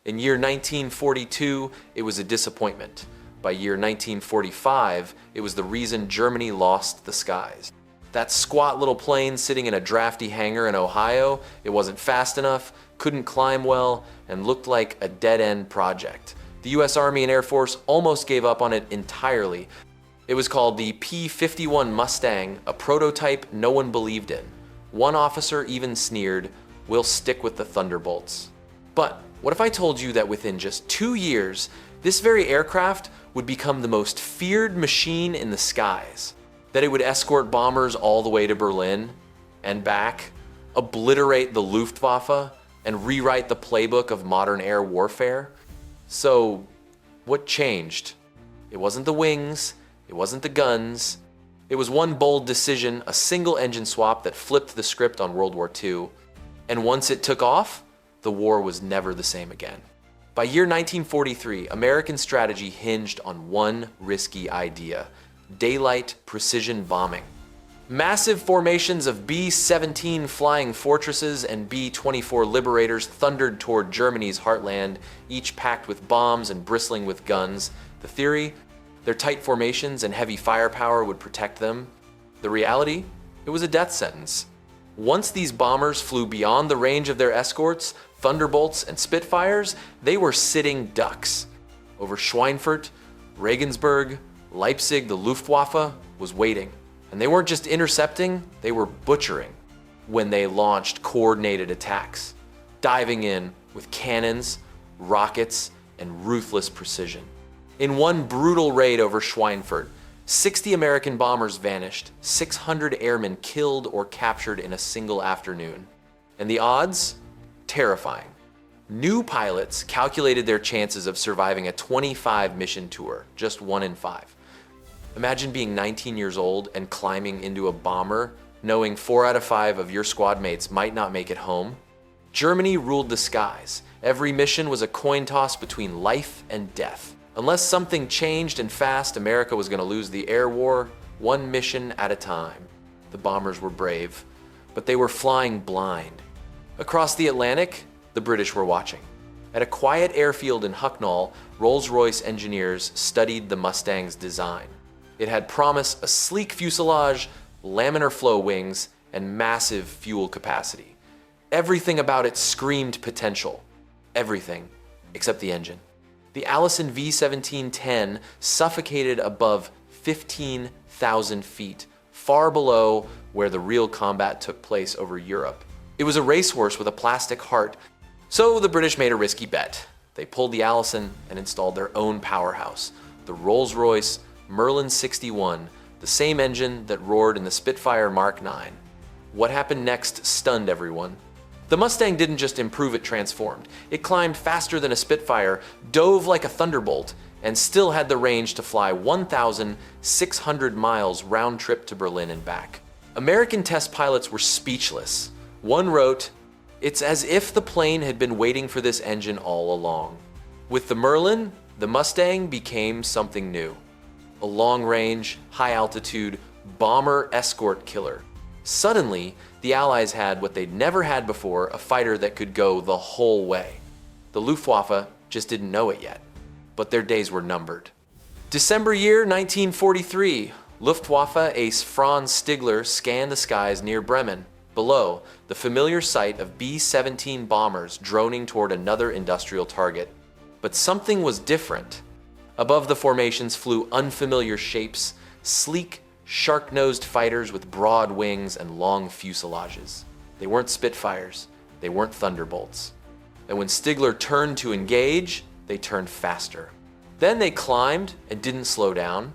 In year 1942, it was a disappointment. By year 1945, it was the reason Germany lost the skies. That squat little plane sitting in a drafty hangar in Ohio, it wasn't fast enough, couldn't climb well, and looked like a dead-end project. The US Army and Air Force almost gave up on it entirely. It was called the P-51 Mustang, a prototype no one believed in. One officer even sneered, "We'll stick with the Thunderbolts." But what if I told you that within just 2 years, this very aircraft would become the most feared machine in the skies? That it would escort bombers all the way to Berlin and back, obliterate the Luftwaffe, and rewrite the playbook of modern air warfare? So, what changed? It wasn't the wings, it wasn't the guns. It was one bold decision, a single engine swap that flipped the script on World War II. And once it took off, the war was never the same again. By year 1943, American strategy hinged on one risky idea: daylight precision bombing. Massive formations of B-17 Flying Fortresses and B-24 Liberators thundered toward Germany's heartland, each packed with bombs and bristling with guns. The theory? Their tight formations and heavy firepower would protect them. The reality? It was a death sentence. Once these bombers flew beyond the range of their escorts, Thunderbolts and Spitfires, they were sitting ducks. Over Schweinfurt, Regensburg, Leipzig, the Luftwaffe was waiting. And they weren't just intercepting, they were butchering when they launched coordinated attacks, diving in with cannons, rockets, and ruthless precision. In one brutal raid over Schweinfurt, 60 American bombers vanished, 600 airmen killed or captured in a single afternoon. And the odds? Terrifying. New pilots calculated their chances of surviving a 25-mission tour, just 1 in 5. Imagine being 19 years old and climbing into a bomber, knowing 4 out of 5 of your squad mates might not make it home. Germany ruled the skies. Every mission was a coin toss between life and death. Unless something changed and fast, America was going to lose the air war, one mission at a time. The bombers were brave, but they were flying blind. Across the Atlantic, the British were watching. At a quiet airfield in Hucknall, Rolls-Royce engineers studied the Mustang's design. It had promise a sleek fuselage, laminar flow wings, and massive fuel capacity. Everything about it screamed potential. Everything, except the engine. The Allison V-1710 suffocated above 15,000 feet, far below where the real combat took place over Europe. It was a racehorse with a plastic heart, so the British made a risky bet. They pulled the Allison and installed their own powerhouse, the Rolls-Royce Merlin 61, the same engine that roared in the Spitfire Mark IX. What happened next stunned everyone. The Mustang didn't just improve, it transformed. It climbed faster than a Spitfire, dove like a Thunderbolt, and still had the range to fly 1,600 miles round trip to Berlin and back. American test pilots were speechless. One wrote, "It's as if the plane had been waiting for this engine all along." With the Merlin, the Mustang became something new. A long-range, high-altitude, bomber escort killer. Suddenly, the Allies had what they'd never had before, a fighter that could go the whole way. The Luftwaffe just didn't know it yet, but their days were numbered. December year 1943, Luftwaffe ace Franz Stigler scanned the skies near Bremen. Below, the familiar sight of B-17 bombers droning toward another industrial target. But something was different. Above the formations flew unfamiliar shapes, sleek, shark-nosed fighters with broad wings and long fuselages. They weren't Spitfires, they weren't Thunderbolts. And when Stigler turned to engage, they turned faster. Then they climbed and didn't slow down.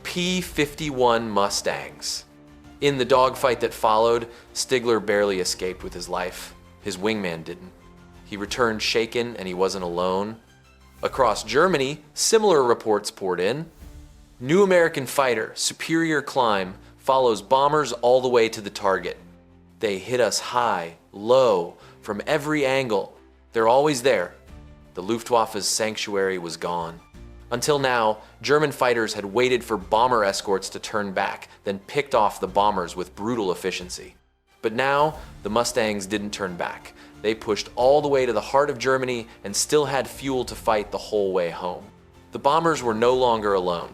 P-51 Mustangs. In the dogfight that followed, Stigler barely escaped with his life. His wingman didn't. He returned shaken, and he wasn't alone. Across Germany, similar reports poured in. New American fighter, superior climb, follows bombers all the way to the target. They hit us high, low, from every angle. They're always there. The Luftwaffe's sanctuary was gone. Until now, German fighters had waited for bomber escorts to turn back, then picked off the bombers with brutal efficiency. But now, the Mustangs didn't turn back. They pushed all the way to the heart of Germany and still had fuel to fight the whole way home. The bombers were no longer alone.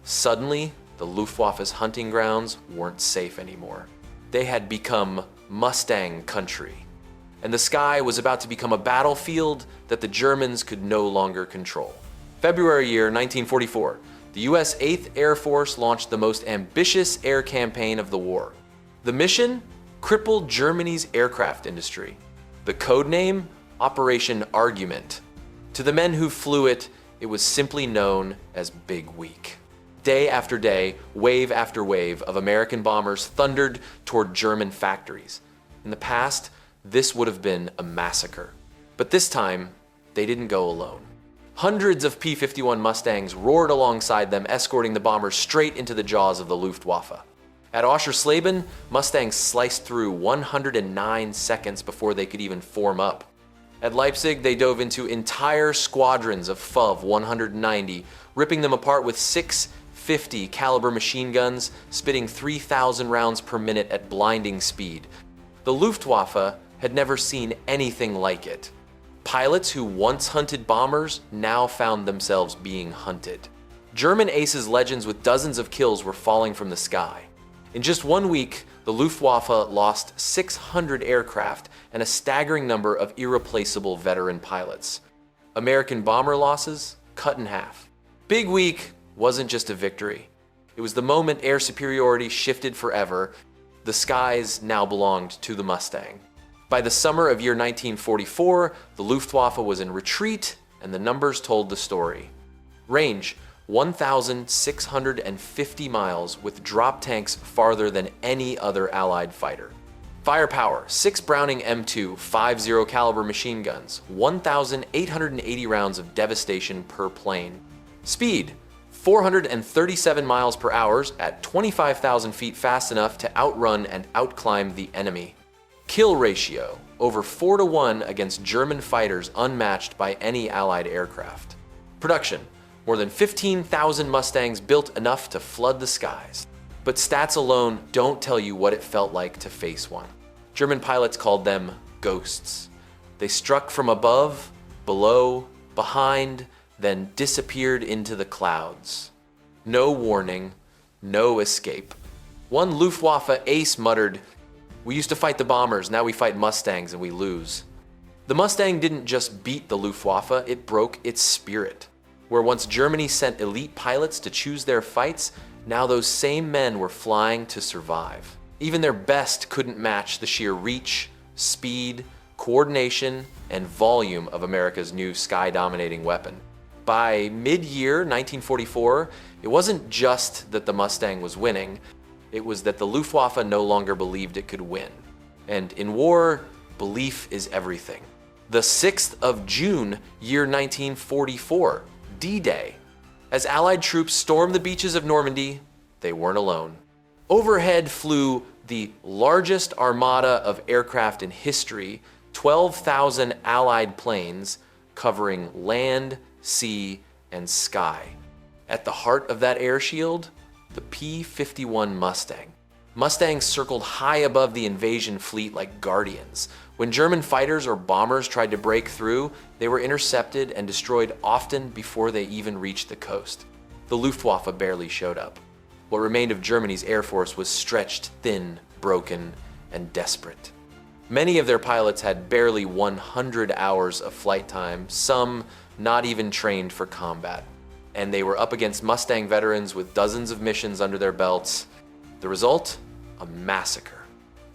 Suddenly, the Luftwaffe's hunting grounds weren't safe anymore. They had become Mustang country, and the sky was about to become a battlefield that the Germans could no longer control. February year 1944, the US 8th Air Force launched the most ambitious air campaign of the war. The mission? Crippled Germany's aircraft industry. The code name? Operation Argument. To the men who flew it, it was simply known as Big Week. Day after day, wave after wave of American bombers thundered toward German factories. In the past, this would have been a massacre. But this time, they didn't go alone. Hundreds of P-51 Mustangs roared alongside them, escorting the bombers straight into the jaws of the Luftwaffe. At Oschersleben, Mustangs sliced through 109 seconds before they could even form up. At Leipzig, they dove into entire squadrons of FUV 190, ripping them apart with 650 caliber machine guns, spitting 3,000 rounds per minute at blinding speed. The Luftwaffe had never seen anything like it. Pilots who once hunted bombers now found themselves being hunted. German aces legends with dozens of kills were falling from the sky. In just 1 week, the Luftwaffe lost 600 aircraft and a staggering number of irreplaceable veteran pilots. American bomber losses cut in half. Big Week wasn't just a victory. It was the moment air superiority shifted forever. The skies now belonged to the Mustang. By the summer of year 1944, the Luftwaffe was in retreat, and the numbers told the story. Range: 1,650 miles, with drop tanks farther than any other Allied fighter. Firepower: 6 Browning M2 50 caliber machine guns, 1,880 rounds of devastation per plane. Speed: 437 miles per hour at 25,000 feet, fast enough to outrun and outclimb the enemy. Kill ratio: over 4-to-1 against German fighters, unmatched by any Allied aircraft. Production: more than 15,000 Mustangs, built enough to flood the skies. But stats alone don't tell you what it felt like to face one. German pilots called them ghosts. They struck from above, below, behind, then disappeared into the clouds. No warning, no escape. One Luftwaffe ace muttered, "We used to fight the bombers, now we fight Mustangs and we lose." The Mustang didn't just beat the Luftwaffe, it broke its spirit. Where once Germany sent elite pilots to choose their fights, now those same men were flying to survive. Even their best couldn't match the sheer reach, speed, coordination, and volume of America's new sky-dominating weapon. By mid-year 1944, it wasn't just that the Mustang was winning, it was that the Luftwaffe no longer believed it could win. And in war, belief is everything. The 6th of June, year 1944, D-Day. As Allied troops stormed the beaches of Normandy, they weren't alone. Overhead flew the largest armada of aircraft in history, 12,000 Allied planes covering land, sea, and sky. At the heart of that air shield, the P-51 Mustang. Mustangs circled high above the invasion fleet like guardians. When German fighters or bombers tried to break through, they were intercepted and destroyed often before they even reached the coast. The Luftwaffe barely showed up. What remained of Germany's air force was stretched thin, broken, and desperate. Many of their pilots had barely 100 hours of flight time, some not even trained for combat. And they were up against Mustang veterans with dozens of missions under their belts. The result? A massacre.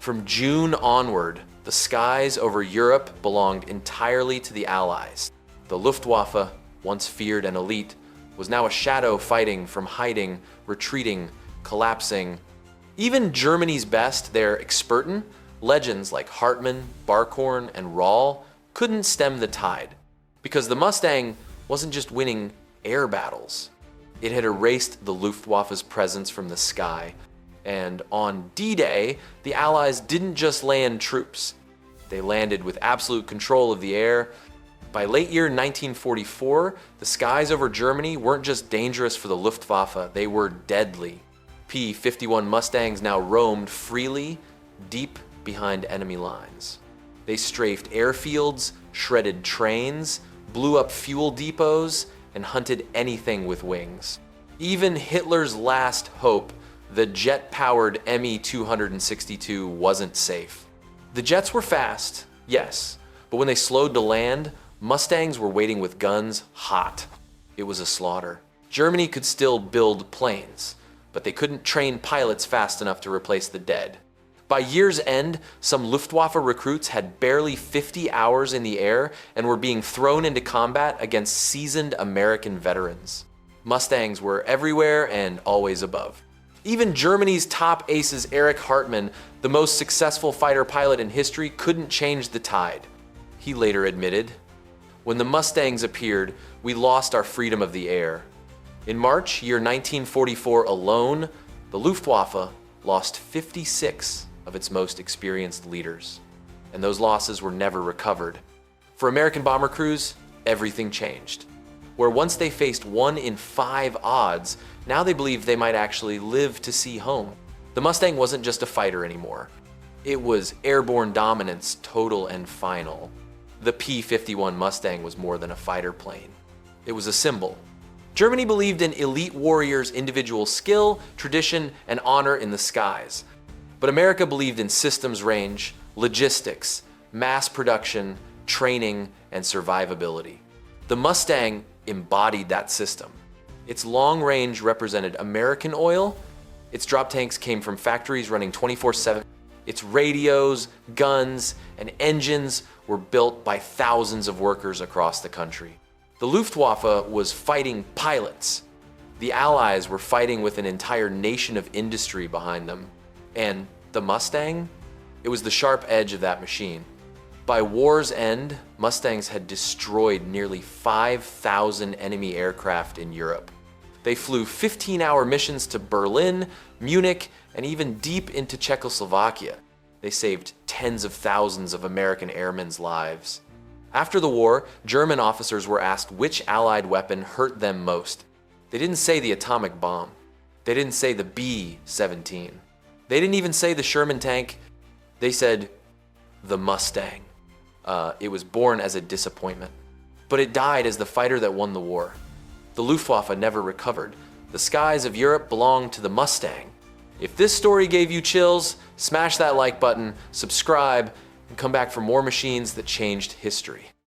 From June onward, the skies over Europe belonged entirely to the Allies. The Luftwaffe, once feared and elite, was now a shadow, fighting from hiding, retreating, collapsing. Even Germany's best, their Experten, legends like Hartmann, Barkhorn, and Rahl, couldn't stem the tide. Because the Mustang wasn't just winning air battles. It had erased the Luftwaffe's presence from the sky. And on D-Day, the Allies didn't just land troops. They landed with absolute control of the air. By late year 1944, the skies over Germany weren't just dangerous for the Luftwaffe, they were deadly. P-51 Mustangs now roamed freely, deep behind enemy lines. They strafed airfields, shredded trains, blew up fuel depots, and hunted anything with wings. Even Hitler's last hope, the jet-powered Me-262, wasn't safe. The jets were fast, yes, but when they slowed to land, Mustangs were waiting with guns hot. It was a slaughter. Germany could still build planes, but they couldn't train pilots fast enough to replace the dead. By year's end, some Luftwaffe recruits had barely 50 hours in the air and were being thrown into combat against seasoned American veterans. Mustangs were everywhere and always above. Even Germany's top aces Erich Hartmann, the most successful fighter pilot in history, couldn't change the tide. He later admitted, "When the Mustangs appeared, we lost our freedom of the air." In March, year 1944 alone, the Luftwaffe lost 56 of its most experienced leaders, and those losses were never recovered. For American bomber crews, everything changed. Where once they faced 1 in 5 odds, now they believed they might actually live to see home. The Mustang wasn't just a fighter anymore. It was airborne dominance, total and final. The P-51 Mustang was more than a fighter plane. It was a symbol. Germany believed in elite warriors' individual skill, tradition, and honor in the skies. But America believed in systems range, logistics, mass production, training, and survivability. The Mustang embodied that system. Its long range represented American oil. Its drop tanks came from factories running 24/7. Its radios, guns, and engines were built by thousands of workers across the country. The Luftwaffe was fighting pilots. The Allies were fighting with an entire nation of industry behind them. And the Mustang? It was the sharp edge of that machine. By war's end, Mustangs had destroyed nearly 5,000 enemy aircraft in Europe. They flew 15-hour missions to Berlin, Munich, and even deep into Czechoslovakia. They saved tens of thousands of American airmen's lives. After the war, German officers were asked which Allied weapon hurt them most. They didn't say the atomic bomb. They didn't say the B-17. They didn't even say the Sherman tank. They said the Mustang. It was born as a disappointment. But it died as the fighter that won the war. The Luftwaffe never recovered. The skies of Europe belonged to the Mustang. If this story gave you chills, smash that like button, subscribe, and come back for more machines that changed history.